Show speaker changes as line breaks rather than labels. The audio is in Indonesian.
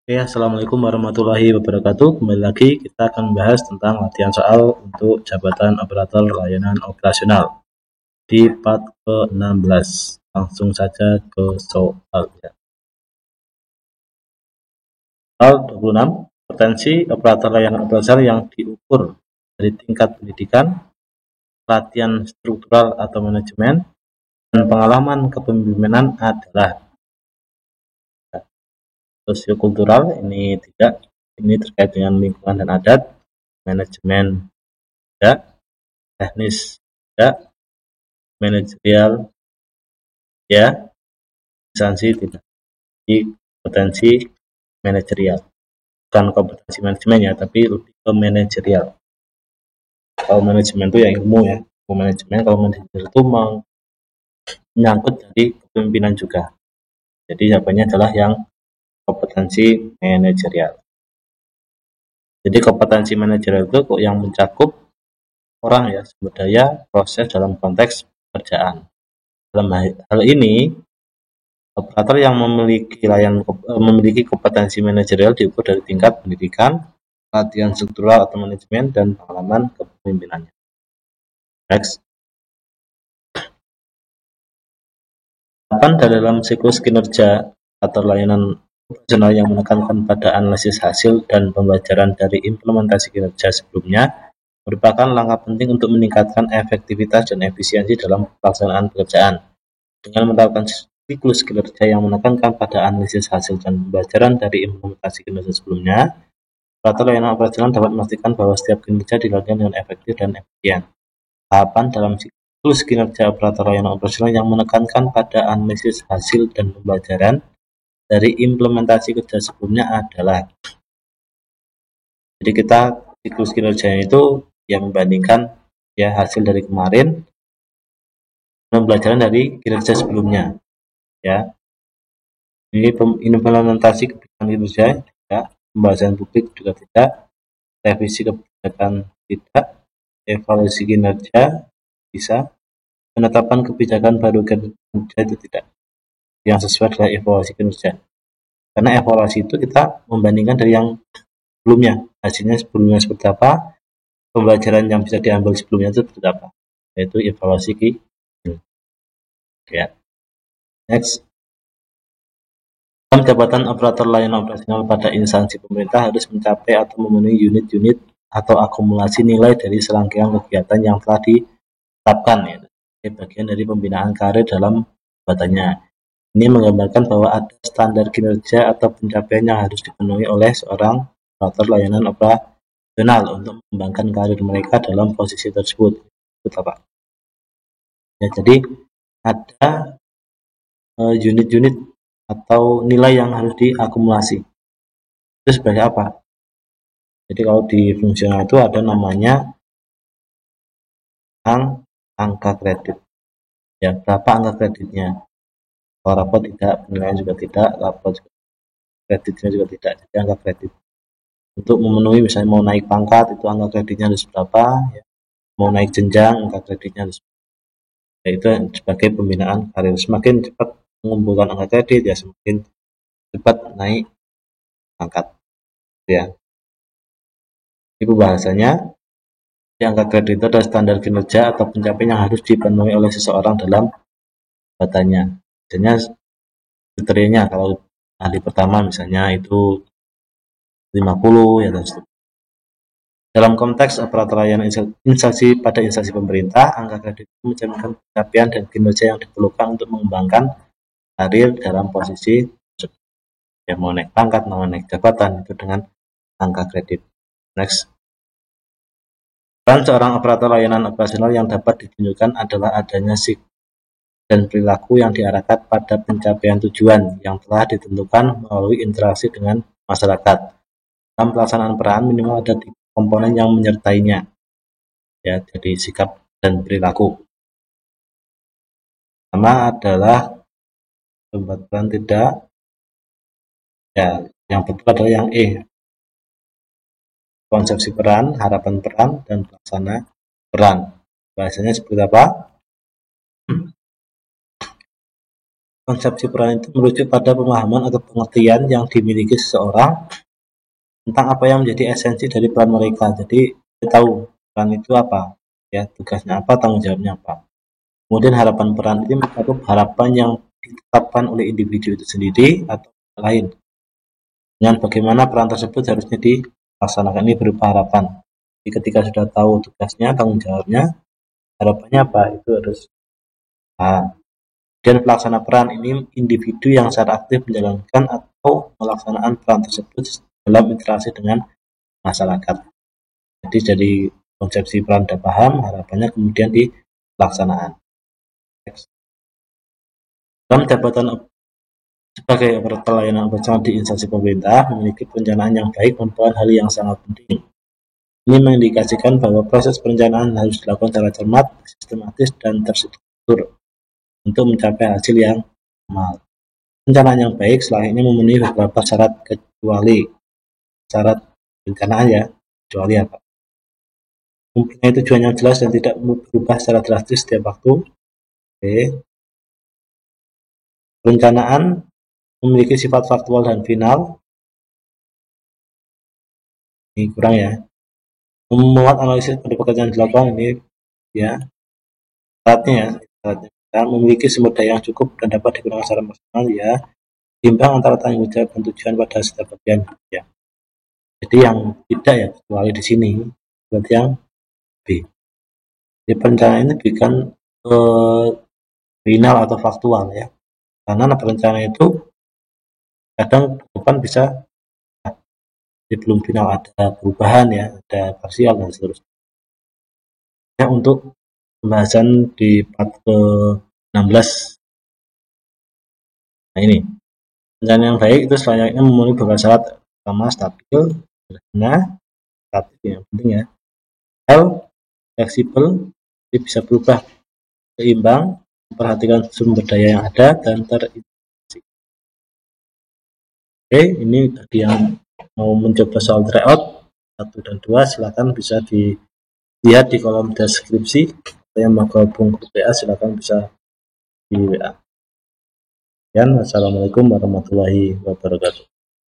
Oke, Assalamualaikum warahmatullahi wabarakatuh. Kembali lagi kita akan membahas tentang latihan soal untuk jabatan operator layanan operasional di part ke-16. Langsung saja ke soalnya. Soal 26, potensi operator layanan operasional yang diukur dari tingkat pendidikan, latihan struktural atau manajemen, dan pengalaman kepemimpinan adalah sosiokultural, ini tidak, ini terkait dengan lingkungan dan adat, manajemen tidak, teknis tidak, manajerial ya, instansi tidak. Jadi potensi manajerial, bukan kompetensi manajemen ya, tapi lebih ke manajerial. Kalau manajemen itu ya ilmu ya, ilmu manajemen. Kalau manajer itu menyangkut dari kepemimpinan juga. Jadi jawabannya adalah yang kompetensi manajerial. Jadi kompetensi manajerial itu yang mencakup orang ya, sumber daya, proses dalam konteks pekerjaan. Dalam hal ini, operator yang memiliki kompetensi manajerial diukur dari tingkat pendidikan, latihan struktural atau manajemen, dan pengalaman kepemimpinannya. Next. Dalam siklus kinerja atau layanan operasional yang menekankan pada analisis hasil dan pembelajaran dari implementasi kinerja sebelumnya merupakan langkah penting untuk meningkatkan efektivitas dan efisiensi dalam pelaksanaan pekerjaan. Dengan menerapkan siklus kinerja yang menekankan pada analisis hasil dan pembelajaran dari implementasi kinerja sebelumnya, operator layanan operasional dapat memastikan bahwa setiap kinerja dilakukan dengan efektif dan efisien. Tahapan dalam siklus kinerja operator layanan operasional yang menekankan pada analisis hasil dan pembelajaran dari implementasi kerja sebelumnya adalah, jadi kita siklus kinerja itu yang membandingkan ya hasil dari kemarin, pembelajaran dari kinerja sebelumnya ya. Ini implementasi kebijakan kinerja tidak, pembahasan publik juga tidak, revisi kebijakan tidak, evaluasi kinerja bisa, penetapan kebijakan baru kinerja itu tidak. Yang sesuai adalah evaluasi kinerja. Karena evaluasi itu kita membandingkan dari yang sebelumnya, hasilnya sebelumnya seperti apa, pembelajaran yang bisa diambil sebelumnya itu seperti apa, yaitu evaluasi kinerja. Ya. Next. Dalam jabatan operator layanan operasional pada instansi pemerintah harus mencapai atau memenuhi unit-unit atau akumulasi nilai dari serangkaian kegiatan yang telah ditetapkan ya, sebagai bagian dari pembinaan karir dalam jabatannya. Ini menggambarkan bahwa ada standar kinerja atau pencapaian yang harus dipenuhi oleh seorang operator layanan operasional untuk mengembangkan karir mereka dalam posisi tersebut. Ya, jadi ada unit-unit atau nilai yang harus diakumulasi. Itu sebagai apa? Jadi kalau di fungsional itu ada namanya angka kredit. Ya, berapa angka kreditnya? Kalau rapot tidak, penilaian juga tidak, rapot juga, kreditnya juga tidak. Jadi angka kredit. Untuk memenuhi misalnya mau naik pangkat itu angka kreditnya harus berapa? Ya. Mau naik jenjang angka kreditnya harus berapa? Ya, itu sebagai pembinaan karir. Semakin cepat mengumpulkan angka kredit ya semakin cepat naik pangkat. Ya. Ini bahasanya, angka kredit itu adalah standar kinerja atau pencapaian yang harus dipenuhi oleh seseorang dalam jabatannya. Misalnya kriterianya kalau ahli pertama misalnya itu 50 ya. Dalam konteks operator layanan instansi pada instansi pemerintah, angka kredit itu mencerminkan pencapaian dan kinerja yang diperlukan untuk mengembangkan karir dalam posisi ya, mau naik pangkat, mau naik jabatan itu dengan angka kredit. Next. Peran seorang operator layanan operasional yang dapat ditunjukkan adalah adanya sikap dan perilaku yang diarahkan pada pencapaian tujuan yang telah ditentukan melalui interaksi dengan masyarakat. Dalam pelaksanaan peran minimal ada 3 komponen yang menyertainya. Ya, jadi sikap dan perilaku. Pertama adalah tempat peran tidak. Ya, yang betul adalah yang E. Konsepsi peran, harapan peran, dan pelaksana peran. Bahasanya seperti apa? konsepsi peran itu merujuk pada pemahaman atau pengertian yang dimiliki seseorang tentang apa yang menjadi esensi dari peran mereka. Jadi kita tahu peran itu apa, ya tugasnya apa, tanggung jawabnya apa. Kemudian harapan peran ini mencakup harapan yang ditetapkan oleh individu itu sendiri atau lain. Dengan bagaimana peran tersebut harusnya dilaksanakan, ini berupa harapan. Jadi ketika sudah tahu tugasnya, tanggung jawabnya, harapannya apa, itu harus. Dan pelaksana peran ini individu yang secara aktif menjalankan atau melaksanakan peran tersebut dalam interaksi dengan masyarakat. Jadi dari konsepsi peran sudah paham, harapannya kemudian di pelaksanaan. Dalam jabatan sebagai operator layanan operasional di instansi pemerintah, memiliki perencanaan yang baik merupakan hal yang sangat penting. Ini mengindikasikan bahwa proses perencanaan harus dilakukan secara cermat, sistematis, dan terstruktur untuk mencapai hasil yang optimal. Perencanaan yang baik setelah ini memenuhi beberapa syarat kecuali syarat perencanaan, ya, kecuali apa? Mempunyai tujuan yang jelas dan tidak berubah secara drastis setiap waktu. Oke. Perencanaan memiliki sifat faktual dan final. Ini kurang, ya. Memuat analisis pada pekerjaan dilakukan, ini ya syaratnya, kita memiliki sumber daya yang cukup dan dapat digunakan secara maksimal, ya. Timbang antara tanggung jawab dan tujuan pada setiap bagian, ya. Jadi yang tidak, ya, kecuali di sini berarti yang B. Jadi perencanaan ini bukan final atau faktual, ya, karena perencanaan itu kadang depan bisa belum final, ada perubahan, ya, ada parsial dan seterusnya. Ya, untuk pembahasan di part ke-16. Nah, ini perencanaan yang baik itu selayaknya memenuhi beberapa syarat. Pertama, stabil, sederhana, kreatif, yang penting, ya. L, fleksibel, jadi bisa berubah, seimbang, memperhatikan sumber daya yang ada, dan terintegrasi. Oke, ini bagi yang mau mencoba soal tryout 1 dan 2, silakan bisa dilihat di kolom deskripsi. Yang mau gabung ke WA silakan bisa di WA. Wassalamualaikum warahmatullahi wabarakatuh.